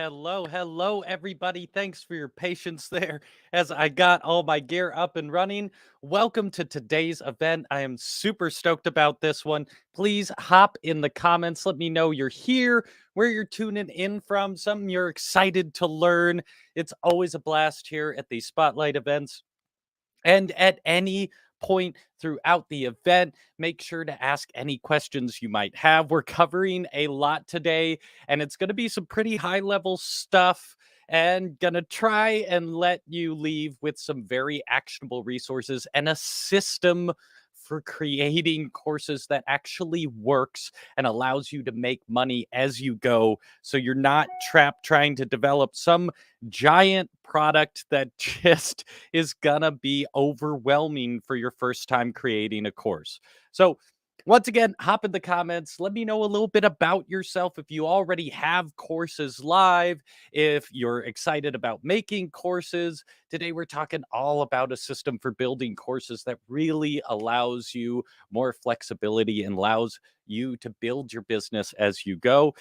Hello, everybody. Thanks for your patience there as I got all my gear up and running. Welcome to today's event. I am super stoked about this one. Please hop in the comments. Let me know you're here, where you're tuning in from, something you're excited to learn. It's always a blast here at these spotlight events. And at any point throughout the event, make sure to ask any questions you might have. We're covering a lot today, and it's going to be some pretty high level stuff. And gonna try and let you leave with some very actionable resources and a system for creating courses that actually works and allows you to make money as you go. So you're not trapped trying to develop some giant product that just is gonna be overwhelming for your first time creating a course. So, once again, hop in the comments. Let me know a little bit about yourself. If you already have courses live, if you're excited about making courses. Today, we're talking all about a system for building courses that really allows you more flexibility and allows you to build your business as you go.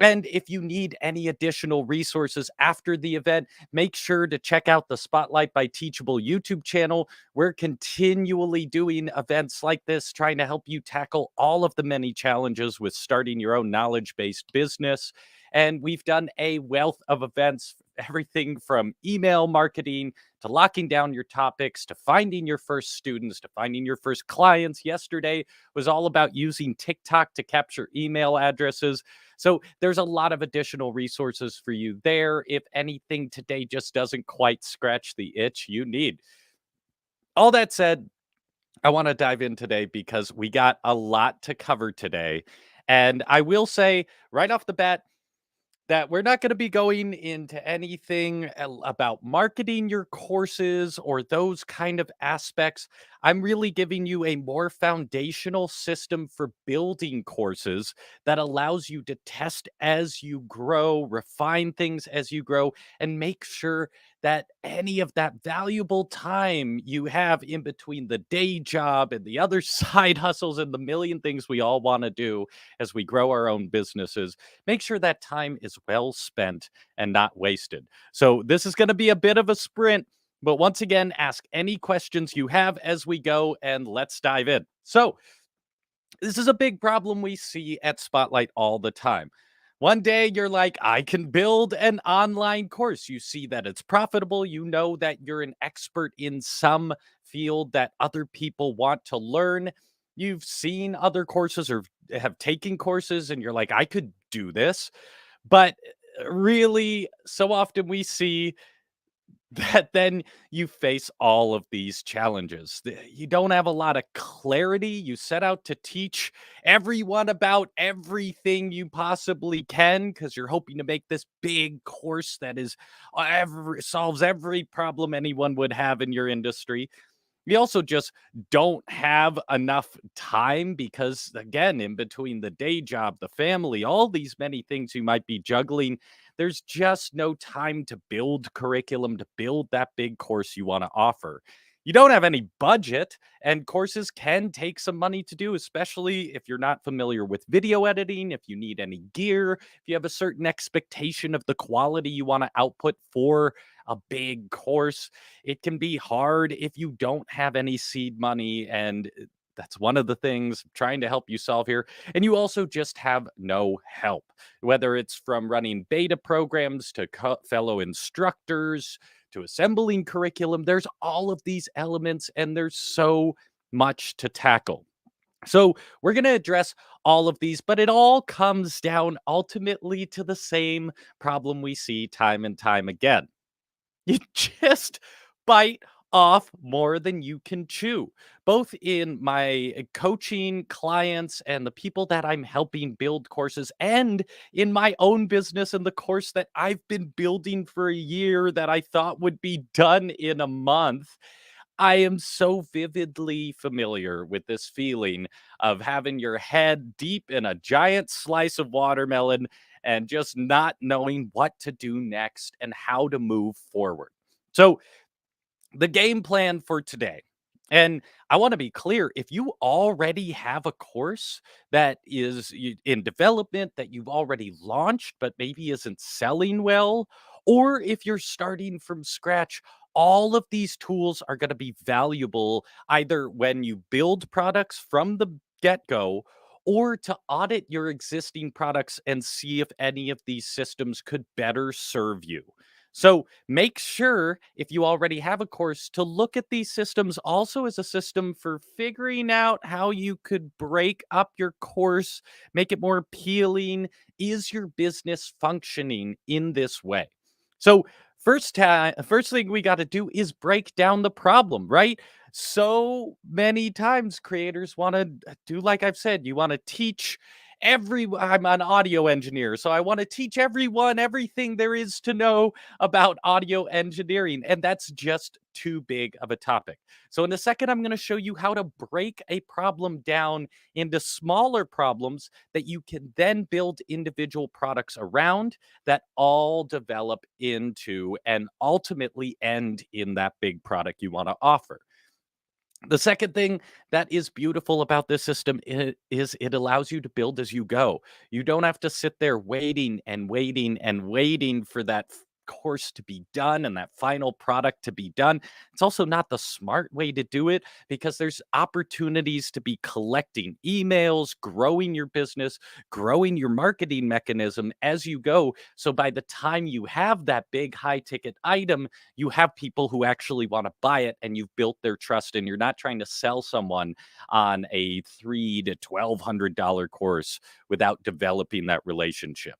And if you need any additional resources after the event, make sure to check out the Spotlight by Teachable YouTube channel. We're continually doing events like this, trying to help you tackle all of the many challenges with starting your own knowledge based business. And we've done a wealth of events, everything from email marketing to locking down your topics to finding your first students to finding your first clients. Yesterday was all about using TikTok to capture email addresses. So there's a lot of additional resources for you there. If anything today just doesn't quite scratch the itch you need. All that said, I want to dive in today because we got a lot to cover today. And I will say right off the bat, that we're not going to be going into anything about marketing your courses or those kind of aspects. I'm really giving you a more foundational system for building courses that allows you to test as you grow, refine things as you grow, and make sure that any of that valuable time you have in between the day job and the other side hustles and the million things we all want to do as we grow our own businesses, make sure that time is well spent and not wasted. So, this is going to be a bit of a sprint, but once again, ask any questions you have as we go and let's dive in. So, this is a big problem we see at Spotlight all the time. One day you're like, I can build an online course. You see that it's profitable. You know that you're an expert in some field that other people want to learn. You've seen other courses or have taken courses, and you're like, I could do this. But really, so often we see that then you face all of these challenges. You don't have a lot of clarity. You set out to teach everyone about everything you possibly can because you're hoping to make this big course that is solves every problem anyone would have in your industry. We also just don't have enough time because, again, in between the day job, the family, all these many things you might be juggling, there's just no time to build curriculum, to build that big course you want to offer. You don't have any budget, and courses can take some money to do, especially if you're not familiar with video editing, if you need any gear, if you have a certain expectation of the quality you want to output for a big course. It can be hard if you don't have any seed money, and that's one of the things I'm trying to help you solve here. And you also just have no help, whether it's from running beta programs to fellow instructors to assembling curriculum. There's all of these elements, and there's so much to tackle. So, we're going to address all of these, but it all comes down ultimately to the same problem we see time and time again. You just bite off more than you can chew. Both in my coaching clients and the people that I'm helping build courses, and in my own business and the course that I've been building for a year that I thought would be done in a month. I am so vividly familiar with this feeling of having your head deep in a giant slice of watermelon and just not knowing what to do next and how to move forward. So, the game plan for today, And I want to be clear, if you already have a course that is in development that you've already launched, but maybe isn't selling well, or if you're starting from scratch, all of these tools are going to be valuable either when you build products from the get go or to audit your existing products and see if any of these systems could better serve you. So make sure, if you already have a course, to look at these systems also as a system for figuring out how you could break up your course, make it more appealing. Is your business functioning in this way? So first thing we got to do is break down the problem, right? So many times creators want to do, like I've said, you want to teach I'm an audio engineer, so I want to teach everyone everything there is to know about audio engineering, and that's just too big of a topic. So, in a second, I'm going to show you how to break a problem down into smaller problems that you can then build individual products around that all develop into and ultimately end in that big product you want to offer. The second thing that is beautiful about this system is it allows you to build as you go. You don't have to sit there waiting and waiting and waiting for that course to be done and that final product to be done. It's also not the smart way to do it because there's opportunities to be collecting emails, growing your business, growing your marketing mechanism as you go. So by the time you have that big high ticket item, you have people who actually want to buy it and you've built their trust, and you're not trying to sell someone on a $300 to $1,200 course without developing that relationship.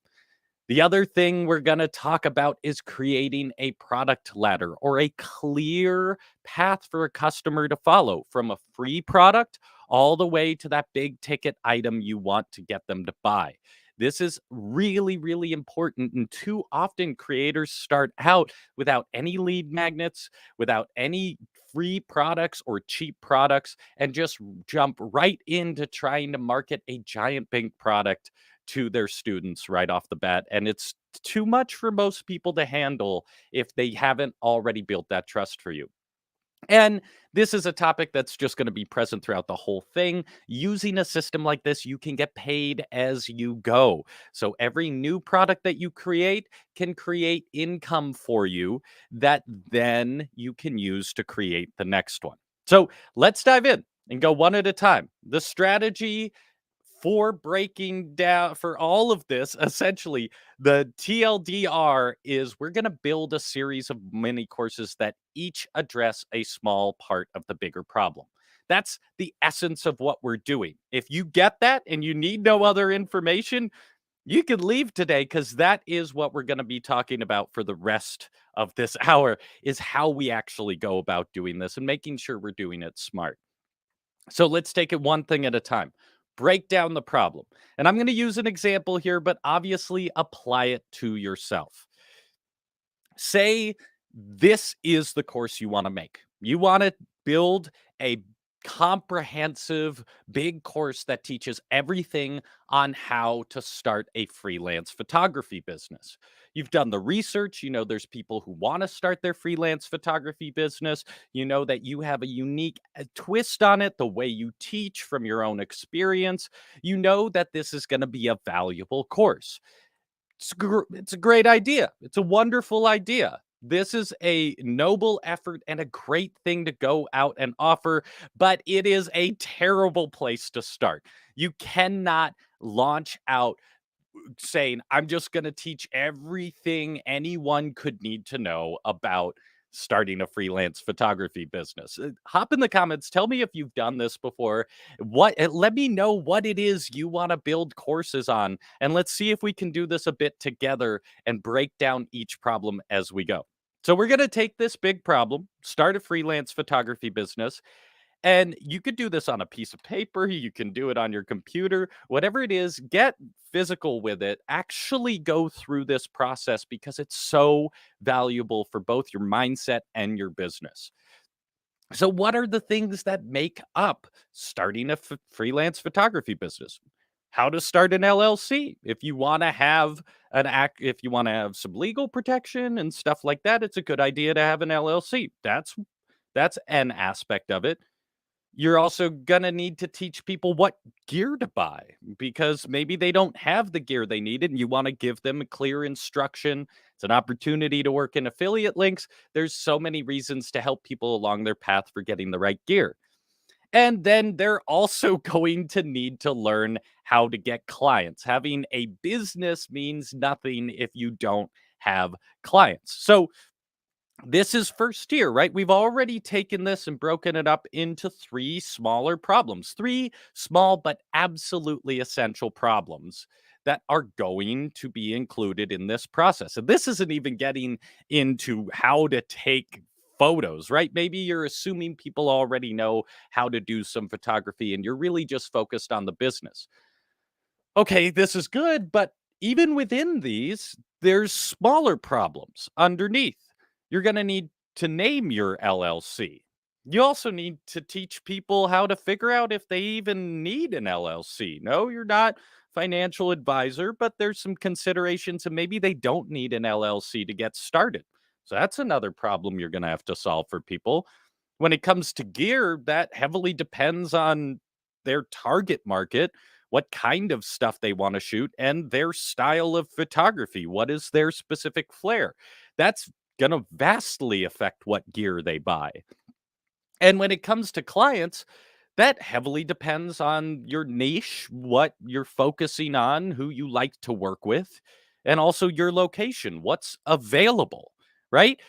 The other thing we're going to talk about is creating a product ladder or a clear path for a customer to follow from a free product all the way to that big ticket item you want to get them to buy. This is really, really important. And too often, creators start out without any lead magnets, without any free products or cheap products, and just jump right into trying to market a giant big product to their students right off the bat. And it's too much for most people to handle if they haven't already built that trust for you. And this is a topic that's just going to be present throughout the whole thing. Using a system like this, you can get paid as you go. So every new product that you create can create income for you that then you can use to create the next one. So let's dive in and go one at a time. The strategy for breaking down for all of this, essentially, the TLDR is we're going to build a series of mini courses that each address a small part of the bigger problem. That's the essence of what we're doing. If you get that and you need no other information, you can leave today because that is what we're going to be talking about for the rest of this hour is how we actually go about doing this and making sure we're doing it smart. So let's take it one thing at a time. Break down the problem. And I'm going to use an example here, but obviously apply it to yourself. Say this is the course you want to make. You want to build a comprehensive big course that teaches everything on how to start a freelance photography business. You've done the research, you know there's people who want to start their freelance photography business. You know that you have a unique twist on it, the way you teach from your own experience. You know that this is going to be a valuable course. It's a great idea. It's a wonderful idea. This is a noble effort and a great thing to go out and offer, but it is a terrible place to start. You cannot launch out saying, I'm just going to teach everything anyone could need to know about starting a freelance photography business. Hop in the comments. Tell me if you've done this before. Let me know what it is you want to build courses on. And let's see if we can do this a bit together and break down each problem as we go. So, we're going to take this big problem, start a freelance photography business, and you could do this on a piece of paper, you can do it on your computer, whatever it is, get physical with it. Actually go through this process because it's so valuable for both your mindset and your business. So, what are the things that make up starting a freelance photography business? How to start an LLC. If you want to have if you want to have some legal protection and stuff like that, it's a good idea to have an LLC. That's an aspect of it. You're also gonna need to teach people what gear to buy because maybe they don't have the gear they need and you want to give them a clear instruction. It's an opportunity to work in affiliate links. There's so many reasons to help people along their path for getting the right gear. And then they're also going to need to learn how to get clients. Having a business means nothing if you don't have clients. So this is first year, right? We've already taken this and broken it up into three smaller problems, three small but absolutely essential problems that are going to be included in this process. And this isn't even getting into how to take photos, right? Maybe you're assuming people already know how to do some photography and you're really just focused on the business. Okay, this is good, but even within these, there's smaller problems underneath. You're going to need to name your LLC. You also need to teach people how to figure out if they even need an LLC. No, you're not financial advisor, but there's some considerations and maybe they don't need an LLC to get started. So that's another problem you're going to have to solve for people. When it comes to gear, that heavily depends on their target market, what kind of stuff they want to shoot, and their style of photography. What is their specific flair? That's going to vastly affect what gear they buy. And when it comes to clients, that heavily depends on your niche, what you're focusing on, who you like to work with, and also your location, what's available, right?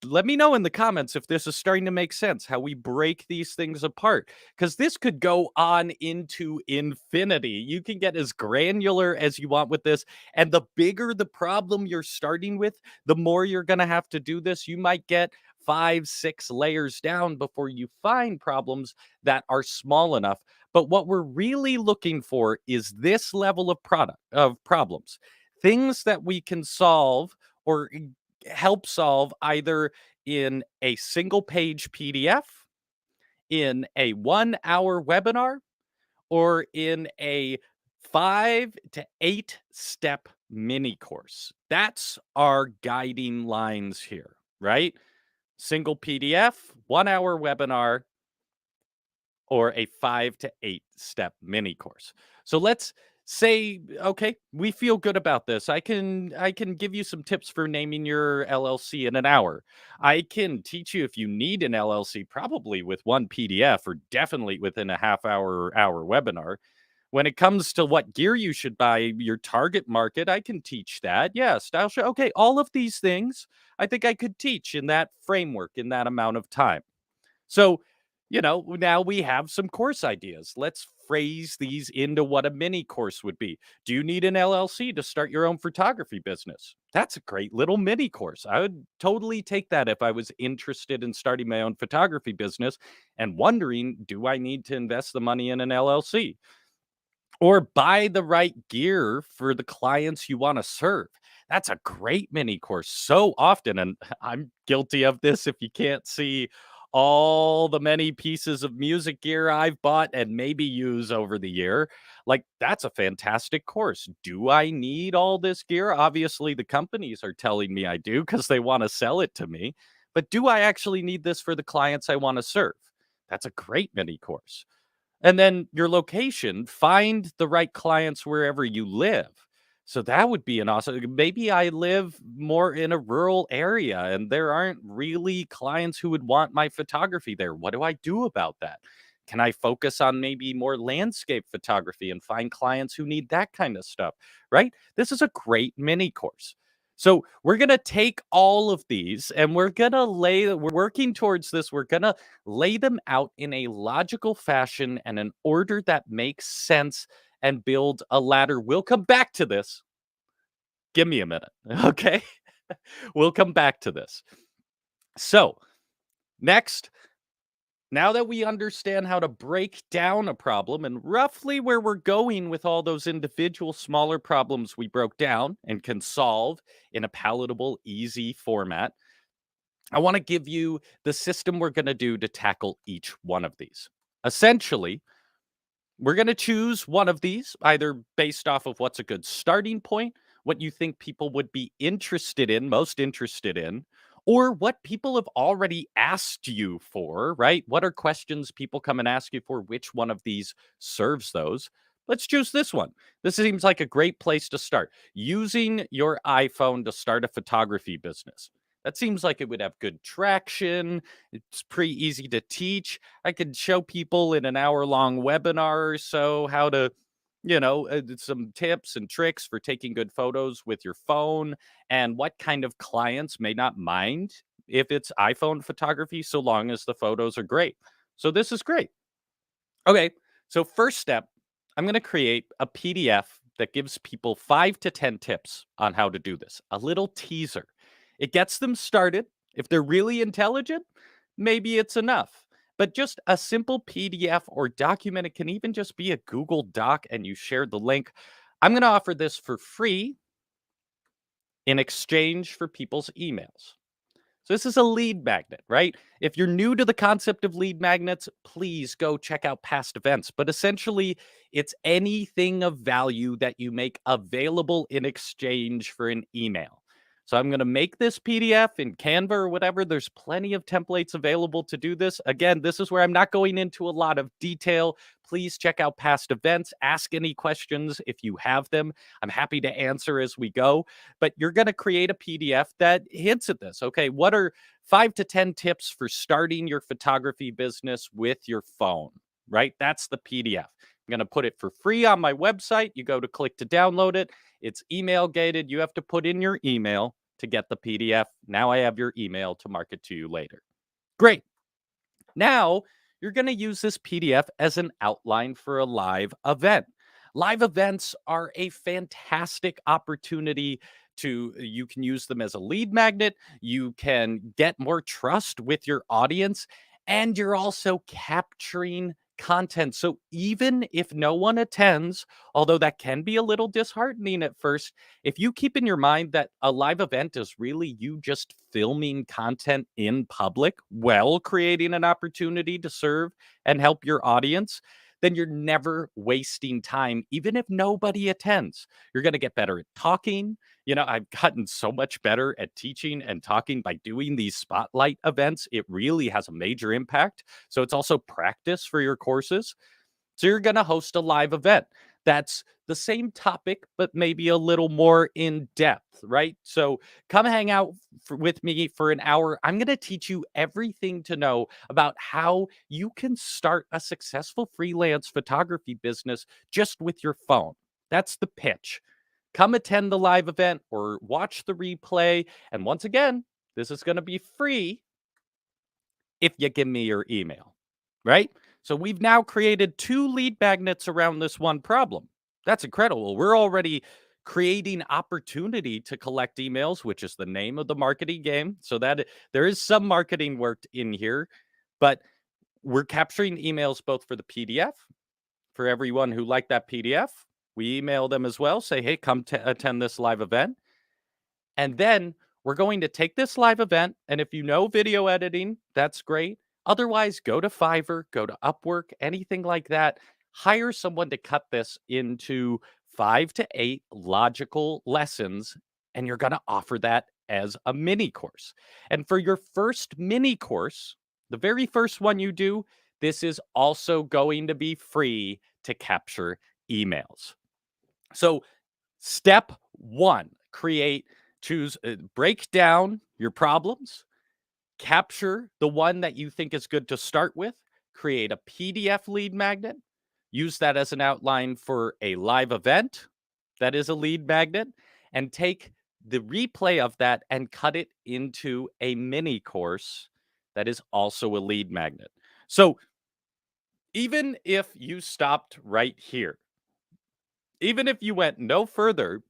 Let me know in the comments if this is starting to make sense, how we break these things apart, because this could go on into infinity. You can get as granular as you want with this. And the bigger the problem you're starting with, the more you're going to have to do this. You might get 5, 6 layers down before you find problems that are small enough. But what we're really looking for is this level of problems, things that we can solve or help solve either in a single page PDF, in a 1 hour webinar, or in a 5 to 8 step mini course. That's our guiding lines here, right? Single PDF, 1 hour webinar, or a 5 to 8 step mini course. So let's say, okay, we feel good about this. I can give you some tips for naming your LLC in an hour. I can teach you if you need an LLC, probably with one PDF or definitely within a half hour webinar. When it comes to what gear you should buy, your target market, I can teach that. Yeah, style show. Okay, all of these things I think I could teach in that framework in that amount of time. So, now we have some course ideas. Let's phrase these into what a mini course would be. Do you need an LLC to start your own photography business? That's a great little mini course. I would totally take that if I was interested in starting my own photography business and wondering, do I need to invest the money in an LLC? Or buy the right gear for the clients you want to serve. That's a great mini course so often. And I'm guilty of this if you can't see all the many pieces of music gear I've bought and maybe use over the year. Like, that's a fantastic course. Do I need all this gear? Obviously, the companies are telling me I do because they want to sell it to me. But do I actually need this for the clients I want to serve? That's a great mini course. And then your location, find the right clients wherever you live. So that would be an awesome. Maybe I live more in a rural area and there aren't really clients who would want my photography there. What do I do about that? Can I focus on maybe more landscape photography and find clients who need that kind of stuff? Right? This is a great mini course. So we're going to take all of these and we're working towards this. We're going to lay them out in a logical fashion and an order that makes sense and build a ladder. We'll come back to this. Give me a minute. Okay. We'll come back to this. So, next, now that we understand how to break down a problem and roughly where we're going with all those individual smaller problems we broke down and can solve in a palatable, easy format, I want to give you the system we're going to do to tackle each one of these. Essentially, we're going to choose one of these, either based off of what's a good starting point, what you think people would be interested in, most interested in, or what people have already asked you for, right? What are questions people come and ask you for? Which one of these serves those? Let's choose this one. This seems like a great place to start. Using your iPhone to start a photography business. That seems like it would have good traction. It's pretty easy to teach. I could show people in an hour-long webinar or so how to, some tips and tricks for taking good photos with your phone and what kind of clients may not mind if it's iPhone photography so long as the photos are great. So this is great. Okay, so first step, I'm going to create a PDF that gives people 5 to 10 tips on how to do this, a little teaser. It gets them started. If they're really intelligent, maybe it's enough. But just a simple PDF or document, it can even just be a Google Doc and you shared the link. I'm going to offer this for free in exchange for people's emails. So this is a lead magnet, right? If you're new to the concept of lead magnets, please go check out past events. But essentially, it's anything of value that you make available in exchange for an email. So I'm going to make this PDF in Canva or whatever. There's plenty of templates available to do this. Again, this is where I'm not going into a lot of detail. Please check out past events. Ask any questions if you have them. I'm happy to answer as we go, but you're going to create a PDF that hints at this. Okay, what are 5 to 10 tips for starting your photography business with your phone, right? That's the PDF. I'm going to put it for free on my website. You go to click to download it. It's email gated. You have to put in your email to get the PDF. Now I have your email to market to you later. Great. Now you're going to use this PDF as an outline for a live event. Live events are a fantastic opportunity you can use them as a lead magnet. You can get more trust with your audience, and you're also capturing content. So even if no one attends, although that can be a little disheartening at first, if you keep in your mind that a live event is really you just filming content in public while creating an opportunity to serve and help your audience, then you're never wasting time, even if nobody attends. You're going to get better at talking. I've gotten so much better at teaching and talking by doing these spotlight events. It really has a major impact. So it's also practice for your courses. So you're going to host a live event that's the same topic, but maybe a little more in depth, right? So come hang out with me for an hour. I'm going to teach you everything to know about how you can start a successful freelance photography business just with your phone. That's the pitch. Come attend the live event or watch the replay. And once again, this is going to be free if you give me your email, right? So we've now created 2 lead magnets around this one problem. That's incredible. We're already creating opportunity to collect emails, which is the name of the marketing game. So that there is some marketing work in here, but we're capturing emails both for the PDF, for everyone who liked that PDF. We email them as well, say, hey, come to attend this live event. And then we're going to take this live event, and if you know video editing, that's great. Otherwise, go to Fiverr, go to Upwork, anything like that. Hire someone to cut this into 5 to 8 logical lessons, and you're going to offer that as a mini course. And for your first mini course, the very first one you do, this is also going to be free to capture emails. So, step 1, break down your problems, capture the one that you think is good to start with, create a PDF lead magnet, use that as an outline for a live event that is a lead magnet, and take the replay of that and cut it into a mini course that is also a lead magnet. So even if you stopped right here, even if you went no further,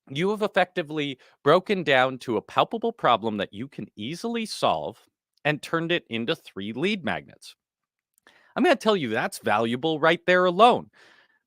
you have effectively broken down to a palpable problem that you can easily solve and turned it into 3 lead magnets. I'm going to tell you that's valuable right there alone.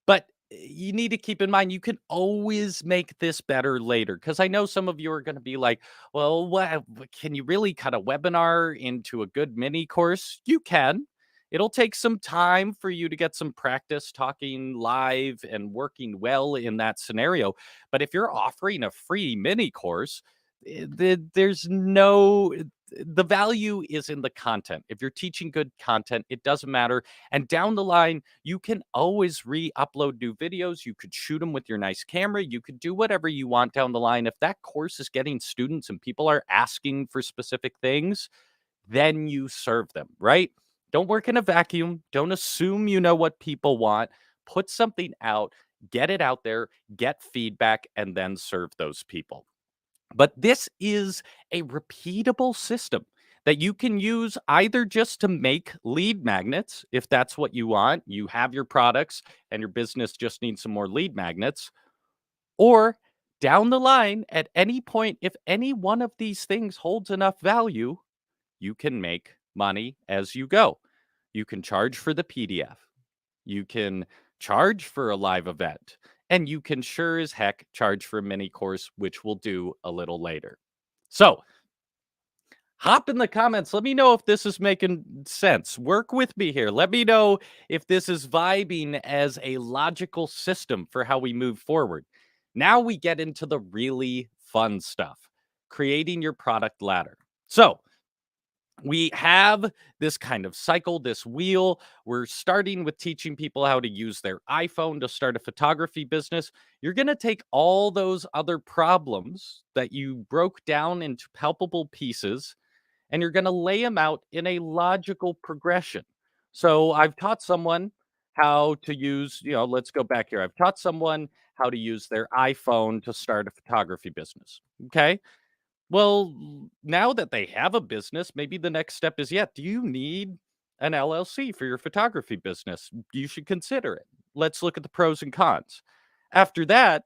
But you need to keep in mind you can always make this better later, because I know some of you are going to be like, well, can you really cut a webinar into a good mini course? You can. It'll take some time for you to get some practice talking live and working well in that scenario. But if you're offering a free mini course, there's no the value is in the content. If you're teaching good content, it doesn't matter. And down the line, you can always re-upload new videos. You could shoot them with your nice camera. You could do whatever you want down the line. If that course is getting students and people are asking for specific things, then you serve them, right? Don't work in a vacuum. Don't assume you know what people want. Put something out, get it out there, get feedback, and then serve those people. But this is a repeatable system that you can use either just to make lead magnets, if that's what you want. You have your products and your business just needs some more lead magnets, or down the line, at any point, if any one of these things holds enough value, you can make money as you go. You can charge for the PDF. You can charge for a live event. And you can sure as heck charge for a mini course, which we'll do a little later. So hop in the comments. Let me know if this is making sense. Work with me here. Let me know if this is vibing as a logical system for how we move forward. Now we get into the really fun stuff, creating your product ladder. So we have this kind of cycle, this wheel. We're starting with teaching people how to use their iPhone to start a photography business. You're going to take all those other problems that you broke down into palpable pieces and you're going to lay them out in a logical progression. So I've taught someone how to use, let's go back here. I've taught someone how to use their iPhone to start a photography business. Okay. Well, now that they have a business, maybe the next step is, yeah, do you need an LLC for your photography business? You should consider it. Let's look at the pros and cons. After that,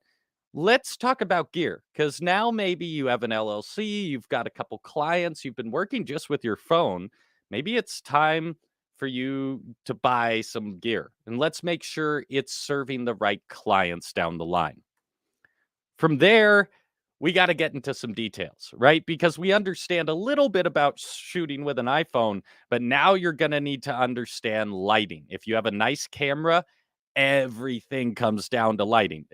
let's talk about gear because now maybe you have an LLC, you've got a couple clients, you've been working just with your phone. Maybe it's time for you to buy some gear and let's make sure it's serving the right clients down the line. From there, we got to get into some details, right? Because we understand a little bit about shooting with an iPhone, but now you're going to need to understand lighting. If you have a nice camera, everything comes down to lighting,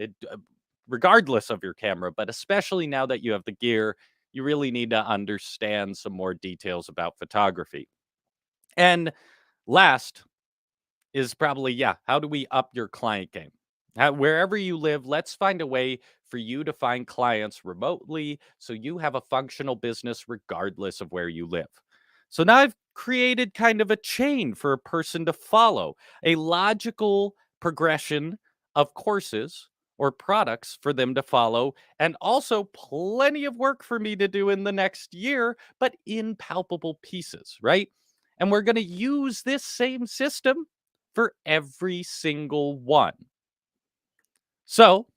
regardless of your camera, but especially now that you have the gear, you really need to understand some more details about photography. And last is probably, yeah, how do we up your client game? Wherever you live, let's find a way for you to find clients remotely so you have a functional business regardless of where you live. So now I've created kind of a chain for a person to follow, a logical progression of courses or products for them to follow, and also plenty of work for me to do in the next year, but in palpable pieces, right? And we're going to use this same system for every single one. So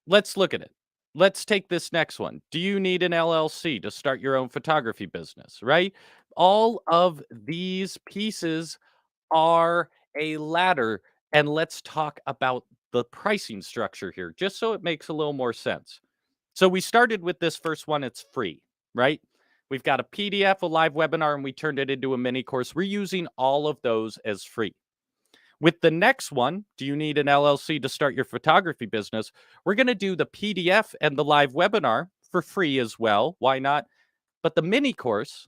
let's look at it. Let's take this next one. Do you need an LLC to start your own photography business, right? All of these pieces are a ladder. And let's talk about the pricing structure here, just so it makes a little more sense. So we started with this first one, it's free, right? We've got a PDF, a live webinar, and we turned it into a mini course. We're using all of those as free. With the next one, do you need an LLC to start your photography business? We're going to do the PDF and the live webinar for free as well. Why not? But the mini course,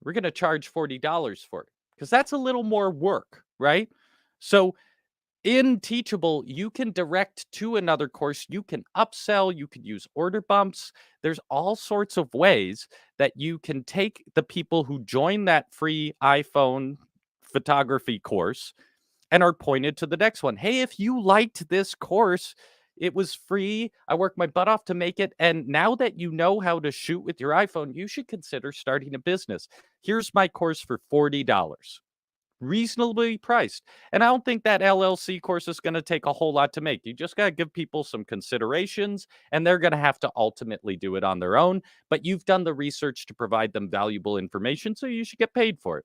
we're going to charge $40 for it because that's a little more work, right? So in Teachable, you can direct to another course. You can upsell. You could use order bumps. There's all sorts of ways that you can take the people who join that free iPhone photography course and are pointed to the next one. Hey, if you liked this course, it was free. I worked my butt off to make it. And now that you know how to shoot with your iPhone, you should consider starting a business. Here's my course for $40, reasonably priced. And I don't think that LLC course is going to take a whole lot to make. You just got to give people some considerations, and they're going to have to ultimately do it on their own. But you've done the research to provide them valuable information, so you should get paid for it.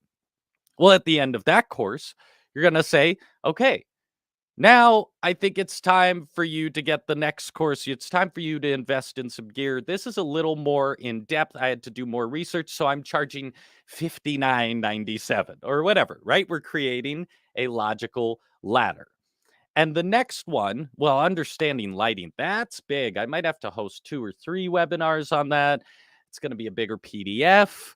Well, at the end of that course, you're going to say, okay, now I think it's time for you to get the next course. It's time for you to invest in some gear. This is a little more in depth. I had to do more research, so I'm charging $59.97 or whatever, right? We're creating a logical ladder. And the next one, well, understanding lighting, that's big. I might have to host 2 or 3 webinars on that. It's going to be a bigger PDF.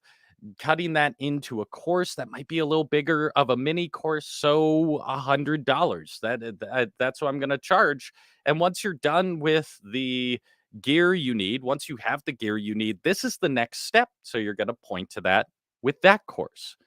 Cutting that into a course that might be a little bigger of a mini course, so $100. That's what I'm going to charge. And once you're done with the gear you need, once you have the gear you need, this is the next step. So you're going to point to that with that course.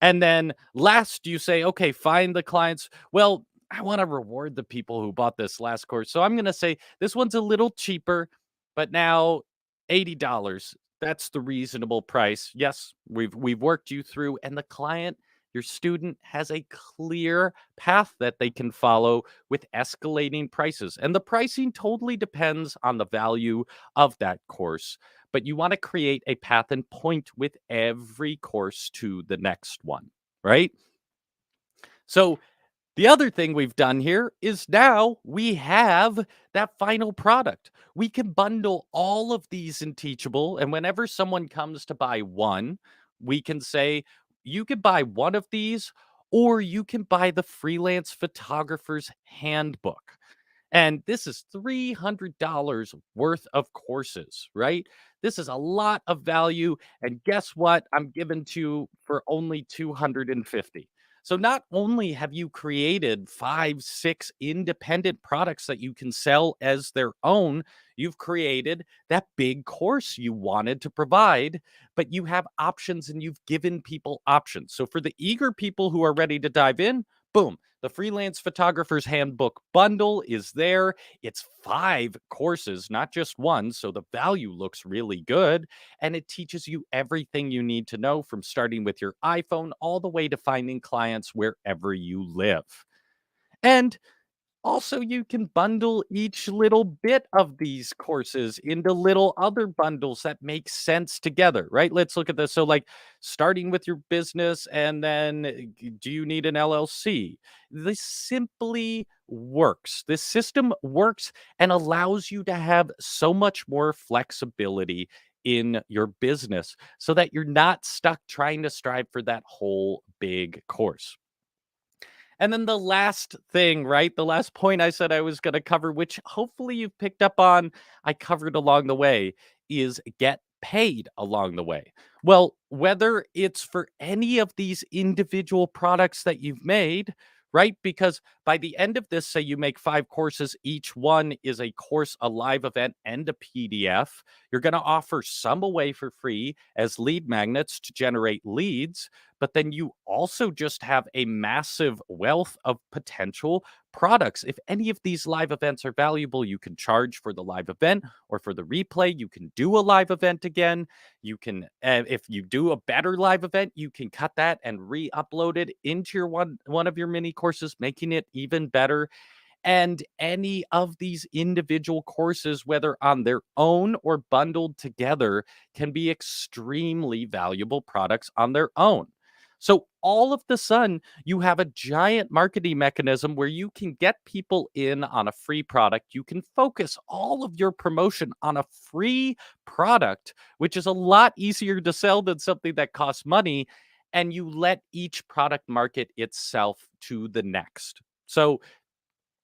And then last, you say, okay, find the clients. Well, I want to reward the people who bought this last course. So I'm going to say this one's a little cheaper, but now $80. That's the reasonable price. Yes, we've worked you through, and the client, your student, has a clear path that they can follow with escalating prices. And the pricing totally depends on the value of that course, but you want to create a path and point with every course to the next one, right? So the other thing we've done here is now we have that final product. We can bundle all of these in Teachable, and whenever someone comes to buy one, we can say, you can buy one of these, or you can buy the Freelance Photographer's Handbook. And this is $300 worth of courses, right? This is a lot of value. And guess what? I'm giving to you for only 250. So not only have you created 5, 6 independent products that you can sell as their own, you've created that big course you wanted to provide, but you have options and you've given people options. So for the eager people who are ready to dive in, boom, the Freelance Photographer's Handbook bundle is there. It's 5 courses, not just one. So the value looks really good. And it teaches you everything you need to know, from starting with your iPhone all the way to finding clients wherever you live. And also, you can bundle each little bit of these courses into little other bundles that make sense together, right? Let's look at this. So, like, starting with your business, and then do you need an LLC? This simply works. This system works and allows you to have so much more flexibility in your business so that you're not stuck trying to strive for that whole big course. And then the last thing, right? The last point I said I was going to cover, which hopefully you've picked up on, I covered along the way, is get paid along the way. Well, whether it's for any of these individual products that you've made, right? Because by the end of this, say you make 5 courses, each one is a course, a live event, and a PDF. You're going to offer some away for free as lead magnets to generate leads, but then you also just have a massive wealth of potential products. If any of these live events are valuable, you can charge for the live event, or for the replay, you can do a live event again. You can, if you do a better live event, you can cut that and re-upload it into your one of your mini courses, making it even better. And any of these individual courses, whether on their own or bundled together, can be extremely valuable products on their own. So all of the sudden, you have a giant marketing mechanism where you can get people in on a free product. You can focus all of your promotion on a free product, which is a lot easier to sell than something that costs money. And you let each product market itself to the next. So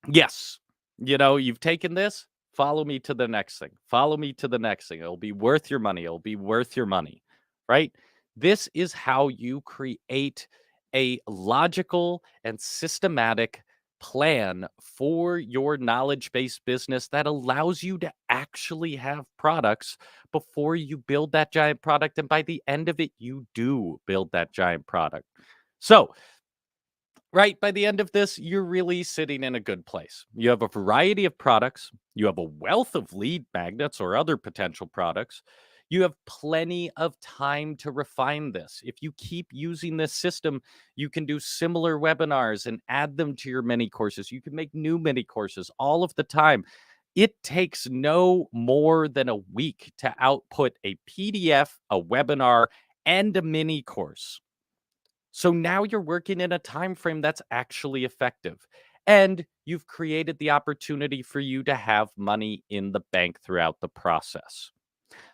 yes. You've taken this, follow me to the next thing. Follow me to the next thing. It'll be worth your money. It'll be worth your money, right? This is how you create a logical and systematic plan for your knowledge based business that allows you to actually have products before you build that giant product. And by the end of it, you do build that giant product. So, right, by the end of this, you're really sitting in a good place. You have a variety of products, you have a wealth of lead magnets or other potential products. You have plenty of time to refine this. If you keep using this system, you can do similar webinars and add them to your mini courses. You can make new mini courses all of the time. It takes no more than a week to output a PDF, a webinar, and a mini course. So now you're working in a time frame that's actually effective. And you've created the opportunity for you to have money in the bank throughout the process.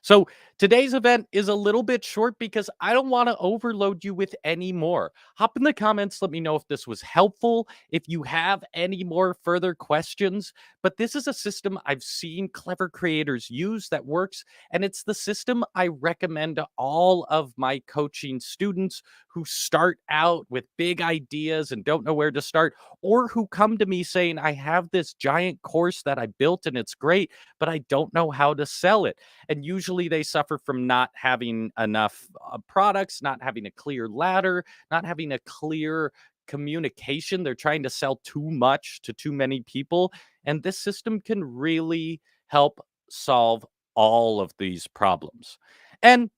So today's event is a little bit short because I don't want to overload you with any more. Hop in the comments, let me know if this was helpful, if you have any more further questions. But this is a system I've seen clever creators use that works, and it's the system I recommend to all of my coaching students who start out with big ideas and don't know where to start, or who come to me saying, I have this giant course that I built and it's great, but I don't know how to sell it. And usually they suffer from not having enough products, not having a clear ladder, not having a clear communication. They're trying to sell too much to too many people. And this system can really help solve all of these problems. And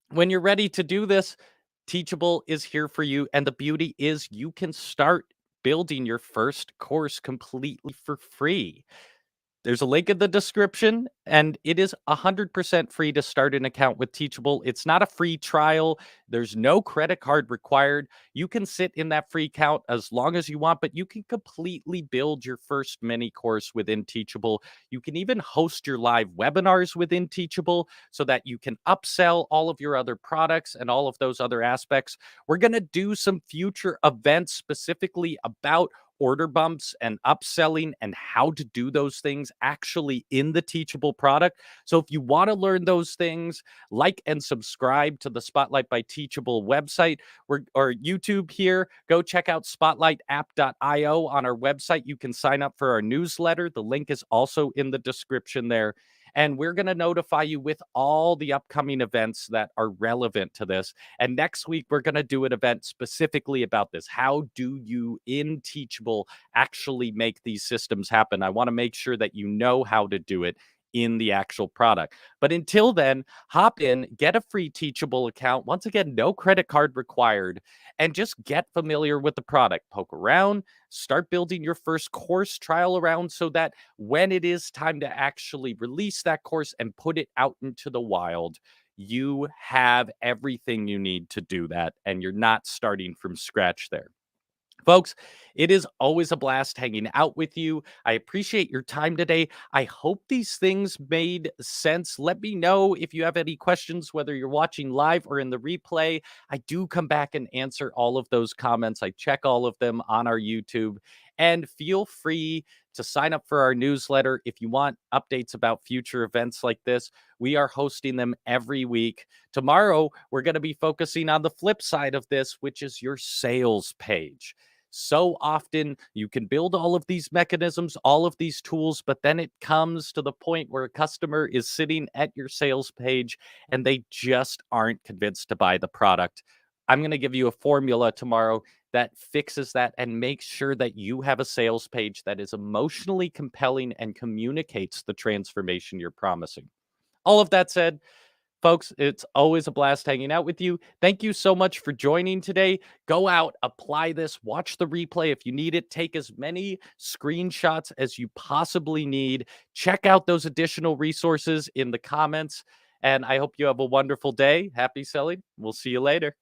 when you're ready to do this, Teachable is here for you. And the beauty is you can start building your first course completely for free. There's a link in the description, and it is 100% free to start an account with Teachable. It's not a free trial. There's no credit card required. You can sit in that free account as long as you want, but you can completely build your first mini course within Teachable. You can even host your live webinars within Teachable so that you can upsell all of your other products and all of those other aspects. We're going to do some future events specifically about order bumps and upselling and how to do those things actually in the Teachable product. So if you want to learn those things, like and subscribe to the Spotlight by Teachable website or YouTube here. Go check out spotlightapp.io on our website. You can sign up for our newsletter. The link is also in the description there. And we're going to notify you with all the upcoming events that are relevant to this. And next week, we're going to do an event specifically about this. How do you, in Teachable, actually make these systems happen? I want to make sure that you know how to do it in the actual product. But until then, hop in, get a free Teachable account. Once again, no credit card required, and just get familiar with the product. Poke around, start building your first course, trial around so that when it is time to actually release that course and put it out into the wild, you have everything you need to do that, and you're not starting from scratch there. Folks, it is always a blast hanging out with you. I appreciate your time today. I hope these things made sense. Let me know if you have any questions, whether you're watching live or in the replay. I do come back and answer all of those comments. I check all of them on our YouTube. And feel free to sign up for our newsletter if you want updates about future events like this. We are hosting them every week. Tomorrow, we're going to be focusing on the flip side of this, which is your sales page. So often you can build all of these mechanisms, all of these tools, but then it comes to the point where a customer is sitting at your sales page and they just aren't convinced to buy the product. I'm going to give you a formula tomorrow that fixes that and makes sure that you have a sales page that is emotionally compelling and communicates the transformation you're promising. All of that said, folks, it's always a blast hanging out with you. Thank you so much for joining today. Go out, apply this, watch the replay if you need it. Take as many screenshots as you possibly need. Check out those additional resources in the comments. And I hope you have a wonderful day. Happy selling. We'll see you later.